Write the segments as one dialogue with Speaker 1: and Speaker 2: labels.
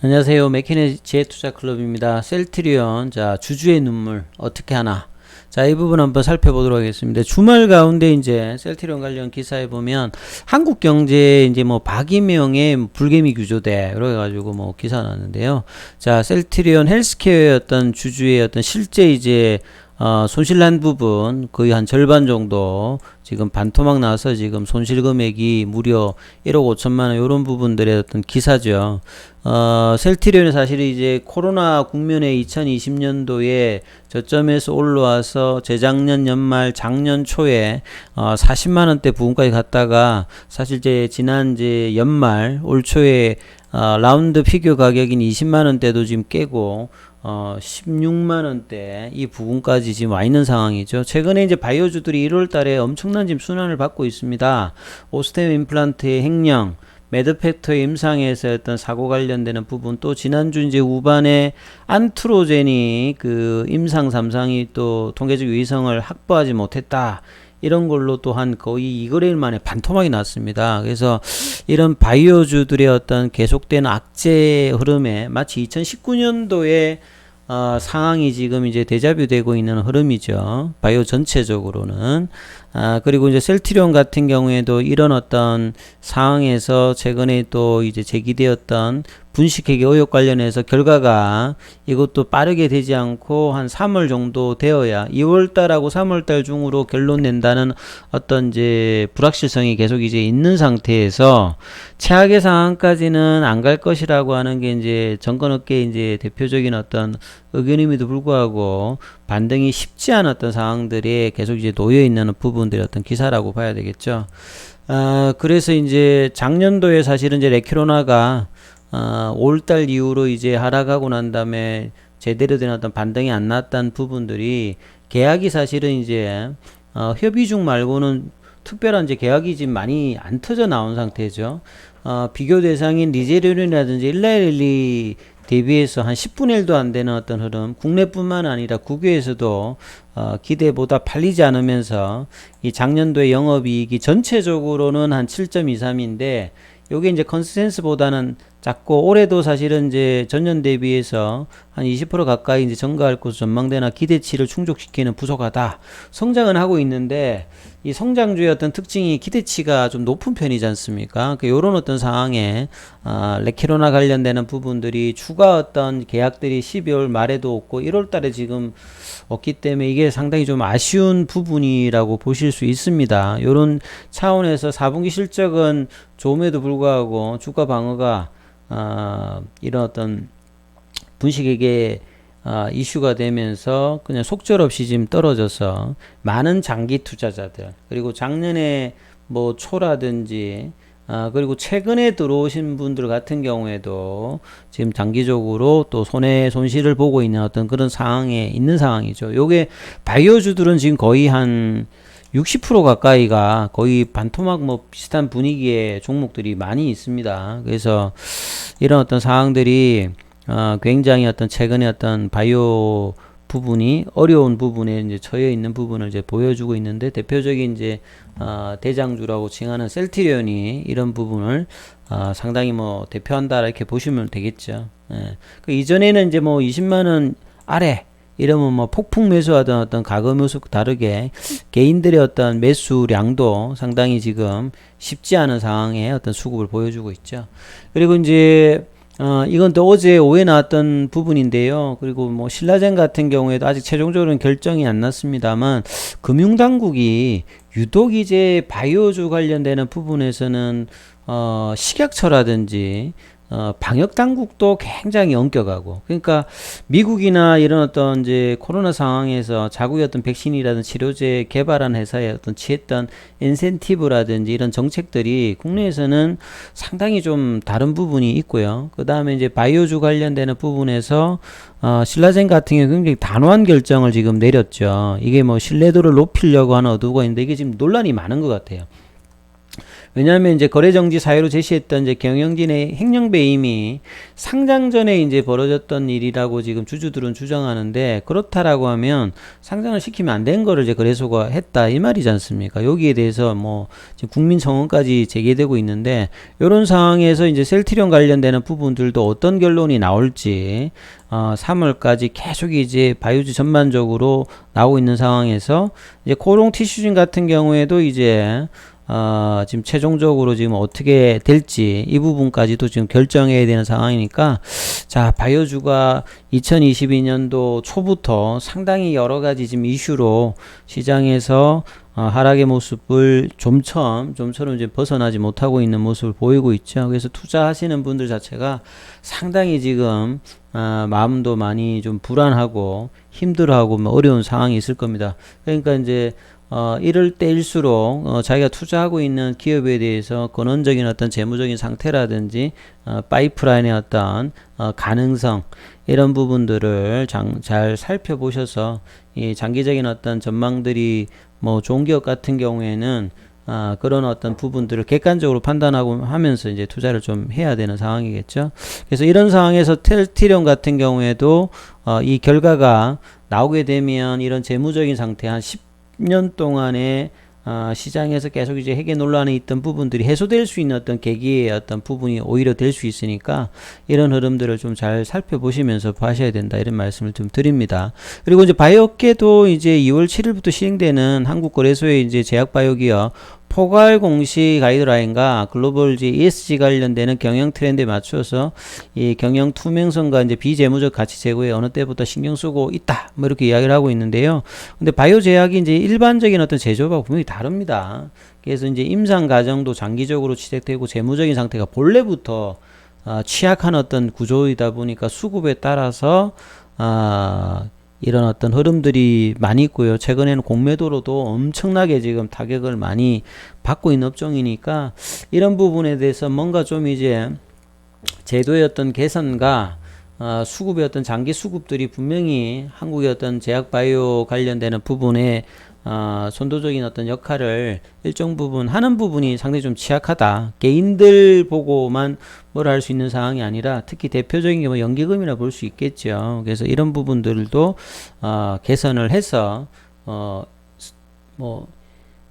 Speaker 1: 안녕하세요. 맥키네 지혜투자클럽입니다. 셀트리온, 자, 주주의 눈물, 어떻게 하나. 자, 이 부분 한번 살펴보도록 하겠습니다. 주말 가운데 이제 셀트리온 관련 기사에 보면 한국 경제 이제 뭐 박이명의 불개미 규조대, 그래가지고 뭐 기사 나왔는데요. 자, 셀트리온 헬스케어의 어떤 주주의 어떤 실제 이제 손실난 부분 거의 한 절반 정도 지금 반토막 나서 지금 손실 금액이 무려 1억 5천만 원 이런 부분들의 어떤 기사죠. 셀트리온이 사실 이제 코로나 국면에 2020년도에 저점에서 올라와서 재작년 연말 작년 초에 40만 원대 부분까지 갔다가 사실 이제 지난 이제 연말 올 초에 라운드 피규어 가격인 20만 원대도 지금 깨고 16만원대 이 부분까지 지금 와 있는 상황이죠. 최근에 이제 바이오주들이 1월 달에 엄청난 지금 순환을 받고 있습니다. 오스템 임플란트의 횡령, 매드팩터의 임상에서 어떤 사고 관련되는 부분, 또 지난주 이제 후반에 안트로젠이 그 임상 3상이 또 통계적 위성을 확보하지 못했다. 이런 걸로 또한 거의 2거래일 만에 반토막이 났습니다. 그래서 이런 바이오주들의 어떤 계속된 악재 흐름에 마치 2019년도에 상황이 지금 이제 데자뷰 되고 있는 흐름이죠. 바이오 전체적으로는. 그리고 이제 셀트리온 같은 경우에도 이런 어떤 상황에서 최근에 또 이제 제기되었던 분식회계 의혹 관련해서 결과가 이것도 빠르게 되지 않고 한 3월 정도 되어야 2월달하고 3월달 중으로 결론 낸다는 어떤 이제 불확실성이 계속 이제 있는 상태에서 최악의 상황까지는 안 갈 것이라고 하는 게 이제 정권업계 이제 대표적인 어떤 의견임에도 불구하고 반등이 쉽지 않았던 상황들이 계속 이제 놓여 있는 부분들이 어떤 기사라고 봐야 되겠죠. 그래서 이제 작년도에 사실은 이제 레키로나가 5월달 이후로 이제 하락하고 난 다음에 제대로 된 어떤 반등이 안 났다는 부분들이 계약이 사실은 이제 협의 중 말고는 특별한 이제 계약이 지금 많이 안 터져 나온 상태죠. 비교 대상인 리제리온이라든지 일라일리 대비해서 한 10분의 1도 안 되는 어떤 흐름, 국내뿐만 아니라 국외에서도 기대보다 팔리지 않으면서 이 작년도의 영업이익이 전체적으로는 한 7.23인데 요게 이제 컨센서스보다는 작고, 올해도 사실은 이제 전년 대비해서 한 20% 가까이 이제 증가할 것으로 전망되나 기대치를 충족시키는 부족하다. 성장은 하고 있는데 이 성장주의 어떤 특징이 기대치가 좀 높은 편이지 않습니까? 요런 어떤 상황에 레키로나 관련되는 부분들이 추가 어떤 계약들이 12월 말에도 없고 1월 달에 지금 없기 때문에 이게 상당히 좀 아쉬운 부분이라고 보실 수 있습니다. 요런 차원에서 4분기 실적은 좋음에도 불구하고 주가 방어가 이런 어떤 분식회계 이슈가 되면서 그냥 속절없이 지금 떨어져서 많은 장기 투자자들, 그리고 작년에 뭐 초라든지 그리고 최근에 들어오신 분들 같은 경우에도 지금 장기적으로 또 손실을 보고 있는 어떤 그런 상황에 있는 상황이죠. 요게 바이오주들은 지금 거의 한 60% 가까이가 거의 반토막 뭐 비슷한 분위기의 종목들이 많이 있습니다. 그래서 이런 어떤 상황들이 굉장히 어떤 최근에 어떤 바이오 부분이 어려운 부분에 이제 처해 있는 부분을 이제 보여주고 있는데, 대표적인 이제 대장주라고 칭하는 셀트리온이 이런 부분을 상당히 뭐 대표한다 이렇게 보시면 되겠죠. 예. 그 이전에는 이제 뭐 20만 원 아래 이러면 뭐 폭풍 매수하던 어떤 과거 매수 다르게 개인들의 어떤 매수량도 상당히 지금 쉽지 않은 상황에 어떤 수급을 보여주고 있죠. 그리고 이제 이건 또 어제 오후에 나왔던 부분인데요. 그리고 뭐 신라젠 같은 경우에도 아직 최종적으로는 결정이 안 났습니다만, 금융당국이 유독 이제 바이오주 관련되는 부분에서는 식약처라든지 방역 당국도 굉장히 엄격하고, 그러니까 미국이나 이런 어떤 이제 코로나 상황에서 자국의 어떤 백신이라든 치료제 개발한 회사에 어떤 취했던 인센티브라든지 이런 정책들이 국내에서는 상당히 좀 다른 부분이 있고요. 그 다음에 이제 바이오주 관련되는 부분에서 신라젠 같은 경우 굉장히 단호한 결정을 지금 내렸죠. 이게 뭐 신뢰도를 높이려고 하는 의도가 있는데 이게 지금 논란이 많은 것 같아요. 왜냐하면 이제 거래정지 사유로 제시했던 이제 경영진의 횡령 배임이 상장 전에 이제 벌어졌던 일이라고 지금 주주들은 주장하는데, 그렇다라고 하면 상장을 시키면 안 된 거를 이제 거래소가 했다 이 말이지 않습니까? 여기에 대해서 뭐 지금 국민청원까지 제기되고 있는데, 이런 상황에서 이제 셀트리온 관련되는 부분들도 어떤 결론이 나올지 3월까지 계속 이제 바이오주 전반적으로 나오고 있는 상황에서, 이제 코롱 티슈진 같은 경우에도 이제 지금 최종적으로 지금 어떻게 될지 이 부분까지도 지금 결정해야 되는 상황이니까, 자, 바이오주가 2022년도 초부터 상당히 여러 가지 지금 이슈로 시장에서 하락의 모습을 좀처럼 이제 벗어나지 못하고 있는 모습을 보이고 있죠. 그래서 투자하시는 분들 자체가 상당히 지금 마음도 많이 좀 불안하고 힘들어하고 뭐 어려운 상황이 있을 겁니다. 그러니까 이제 이럴 때일수록 자기가 투자하고 있는 기업에 대해서 근원적인 어떤 재무적인 상태라든지 파이프라인의 어떤 가능성, 이런 부분들을 잘 살펴보셔서 이 장기적인 어떤 전망들이 뭐 좋은 기업 같은 경우에는 그런 어떤 부분들을 객관적으로 판단하고 하면서 이제 투자를 좀 해야 되는 상황이겠죠. 그래서 이런 상황에서 셀트리온 같은 경우에도 이 결과가 나오게 되면 이런 재무적인 상태, 한 10년 동안에 시장에서 계속 이제 회계 논란이 있던 부분들이 해소될 수 있는 어떤 계기의 어떤 부분이 오히려 될 수 있으니까, 이런 흐름들을 좀 잘 살펴보시면서 하셔야 된다, 이런 말씀을 좀 드립니다. 그리고 이제 바이오업계도 이제 2월 7일부터 시행되는 한국거래소의 이제 제약바이오기업 포괄 공시 가이드라인과 글로벌 ESG 관련되는 경영 트렌드에 맞춰서 이 경영 투명성과 이제 비재무적 가치 제고에 어느 때보다 신경 쓰고 있다, 뭐 이렇게 이야기를 하고 있는데요. 근데 바이오 제약이 이제 일반적인 어떤 제조업하고 분명히 다릅니다. 그래서 이제 임상 과정도 장기적으로 지속되고 재무적인 상태가 본래부터 취약한 어떤 구조이다 보니까 수급에 따라서 이런 어떤 흐름들이 많이 있고요. 최근에는 공매도로도 엄청나게 지금 타격을 많이 받고 있는 업종이니까, 이런 부분에 대해서 뭔가 좀 이제 제도의 어떤 개선과 수급의 어떤 장기 수급들이 분명히 한국의 어떤 제약 바이오 관련되는 부분에 선도적인 어떤 역할을 일정 부분 하는 부분이 상당히 좀 취약하다. 개인들 보고만 뭘 할 수 있는 상황이 아니라, 특히 대표적인 게 뭐 연기금이라 볼 수 있겠죠. 그래서 이런 부분들도 개선을 해서 뭐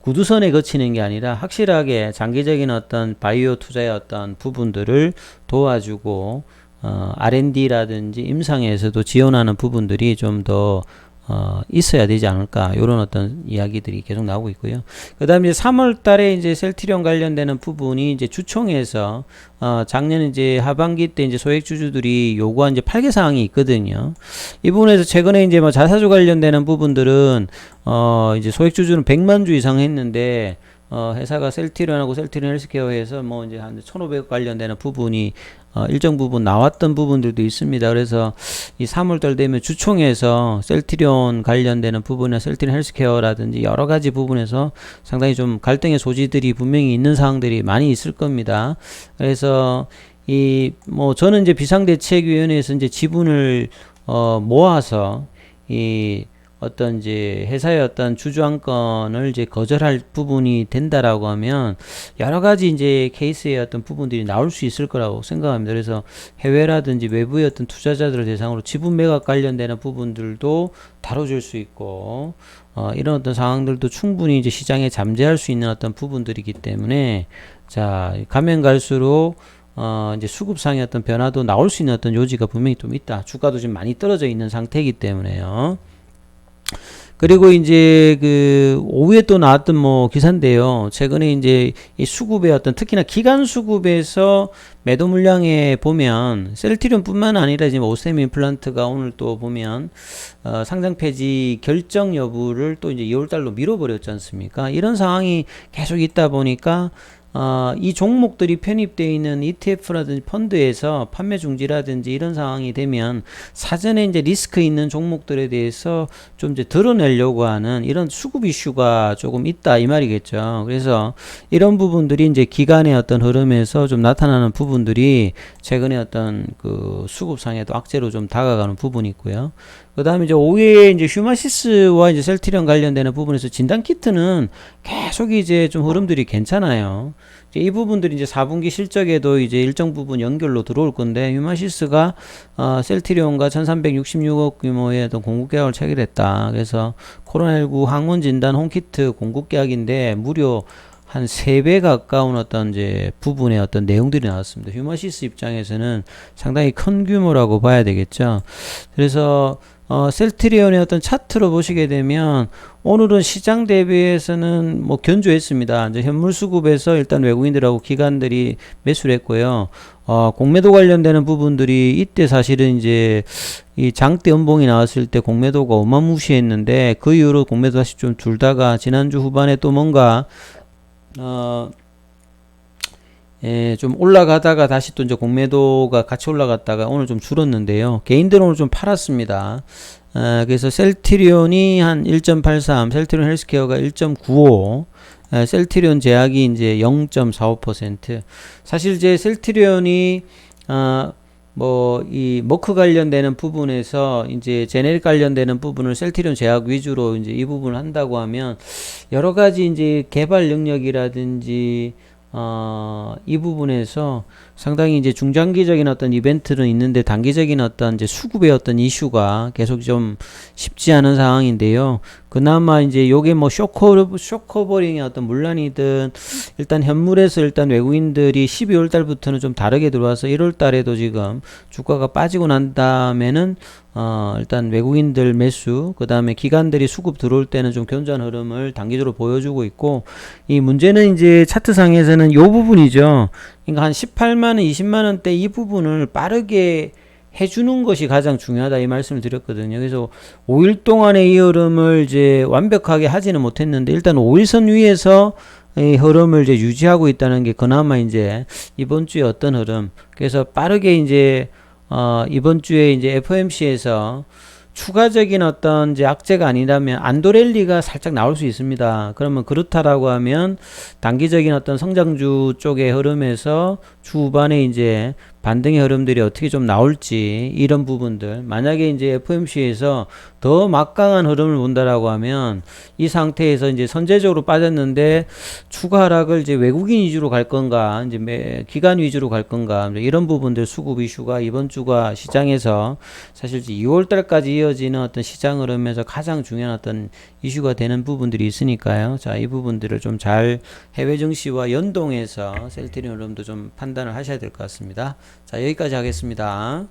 Speaker 1: 구두선에 거치는 게 아니라 확실하게 장기적인 어떤 바이오 투자의 어떤 부분들을 도와주고 R&D라든지 임상에서도 지원하는 부분들이 좀 더 있어야 되지 않을까, 이런 어떤 이야기들이 계속 나오고 있고요. 그 다음에 이제 3월 달에 이제 셀트리온 관련되는 부분이 이제 주총에서 작년 이제 하반기 때 이제 소액주주들이 요구한 이제 8개 사항이 있거든요. 이 부분에서 최근에 이제 뭐 자사주 관련되는 부분들은 이제 소액주주는 100만 주 이상 했는데, 회사가 셀트리온하고 셀트리온 헬스케어에서 뭐 이제 한 1,500억 관련되는 부분이 일정 부분 나왔던 부분들도 있습니다. 그래서 이 3월달 되면 주총에서 셀트리온 관련되는 부분이나 셀트리온 헬스케어라든지 여러 가지 부분에서 상당히 좀 갈등의 소지들이 분명히 있는 사항들이 많이 있을 겁니다. 그래서 이 뭐 저는 이제 비상대책위원회에서 이제 지분을 모아서 이 어떤 이제 회사의 어떤 주주환권을 이제 거절할 부분이 된다라고 하면 여러 가지 이제 케이스의 어떤 부분들이 나올 수 있을 거라고 생각합니다. 그래서 해외라든지 외부의 어떤 투자자들을 대상으로 지분 매각 관련되는 부분들도 다뤄줄 수 있고, 이런 어떤 상황들도 충분히 이제 시장에 잠재할 수 있는 어떤 부분들이기 때문에, 자, 가면 갈수록 이제 수급상의 어떤 변화도 나올 수 있는 어떤 요지가 분명히 좀 있다. 주가도 지금 많이 떨어져 있는 상태이기 때문에요. 그리고 이제 그 오후에 또 나왔던 뭐 기사인데요. 최근에 이제 이 수급의 어떤 특히나 기간 수급에서 매도 물량에 보면 셀트리온뿐만 아니라 지금 오스템 임플란트가 오늘 또 보면 상장 폐지 결정 여부를 또 이제 2월 달로 미뤄버렸지 않습니까? 이런 상황이 계속 있다 보니까 이 종목들이 편입되어 있는 ETF라든지 펀드에서 판매 중지라든지 이런 상황이 되면 사전에 이제 리스크 있는 종목들에 대해서 좀 이제 드러내려고 하는 이런 수급 이슈가 조금 있다 이 말이겠죠. 그래서 이런 부분들이 이제 기간의 어떤 흐름에서 좀 나타나는 부분들이 최근에 어떤 그 수급상에도 악재로 좀 다가가는 부분이 있고요. 그 다음에 이제 오후에 이제 휴마시스와 이제 셀트리온 관련되는 부분에서 진단키트는 계속 이제 좀 흐름들이 괜찮아요. 이 부분들이 이제 4분기 실적에도 이제 일정 부분 연결로 들어올 건데, 휴마시스가 셀트리온과 1366억 규모의 어떤 공급 계약을 체결했다. 그래서 코로나19 항원 진단 홈키트 공급 계약인데 무려 한 3배 가까운 어떤 이제 부분의 어떤 내용들이 나왔습니다. 휴마시스 입장에서는 상당히 큰 규모라고 봐야 되겠죠. 그래서 셀트리온의 어떤 차트로 보시게 되면 오늘은 시장 대비해서는 뭐 견조했습니다. 이제 현물 수급에서 일단 외국인들하고 기관들이 매수를 했고요. 공매도 관련되는 부분들이 이때 사실은 이제 이 장대 연봉이 나왔을 때 공매도가 어마무시했는데 그 이후로 공매도 다시 좀 줄다가 지난주 후반에 또 뭔가 좀 올라가다가 다시 또 이제 공매도가 같이 올라갔다가 오늘 좀 줄었는데요. 개인들은 오늘 좀 팔았습니다. 그래서 셀트리온이 한 1.83, 셀트리온 헬스케어가 1.95, 셀트리온 제약이 이제 0.45%. 사실 이제 셀트리온이 뭐 이 머크 관련되는 부분에서 이제 제네릭 관련되는 부분을 셀트리온 제약 위주로 이제 이 부분을 한다고 하면 여러 가지 이제 개발 능력이라든지 이 부분에서 상당히 이제 중장기적인 어떤 이벤트는 있는데 단기적인 어떤 이제 수급의 어떤 이슈가 계속 좀 쉽지 않은 상황인데요. 그나마 이제 요게 뭐 쇼커버링의 어떤 문란이든 일단 현물에서 일단 외국인들이 12월 달부터는 좀 다르게 들어와서 1월 달에도 지금 주가가 빠지고 난 다음에는 일단 외국인들 매수, 그 다음에 기관들이 수급 들어올 때는 좀 견조한 흐름을 단기적으로 보여주고 있고, 이 문제는 이제 차트상에서는 요 부분이죠. 그러니까 한 18만원, 20만원대 이 부분을 빠르게 해주는 것이 가장 중요하다 이 말씀을 드렸거든요. 그래서 5일 동안의 이 흐름을 이제 완벽하게 하지는 못했는데 일단 5일선 위에서 이 흐름을 이제 유지하고 있다는 게 그나마 이제 이번 주에 어떤 흐름. 그래서 빠르게 이제 이번 주에 이제 FOMC에서 추가적인 어떤 이제 악재가 아니라면 안도랠리가 살짝 나올 수 있습니다. 그러면 그렇다라고 하면 단기적인 어떤 성장주 쪽의 흐름에서 주반에 이제 반등의 흐름들이 어떻게 좀 나올지 이런 부분들, 만약에 이제 FOMC에서 더 막강한 흐름을 본다라고 하면 이 상태에서 이제 선제적으로 빠졌는데 추가 하락을 이제 외국인 위주로 갈 건가, 이제 기관 위주로 갈 건가, 이런 부분들 수급 이슈가 이번 주가 시장에서 사실 2월 달까지 이어지는 어떤 시장 흐름에서 가장 중요한 어떤 이슈가 되는 부분들이 있으니까요. 자, 이 부분들을 좀 잘 해외 증시와 연동해서 셀트리온 흐름도 좀 판단을 하셔야 될 것 같습니다. 자, 여기까지 하겠습니다.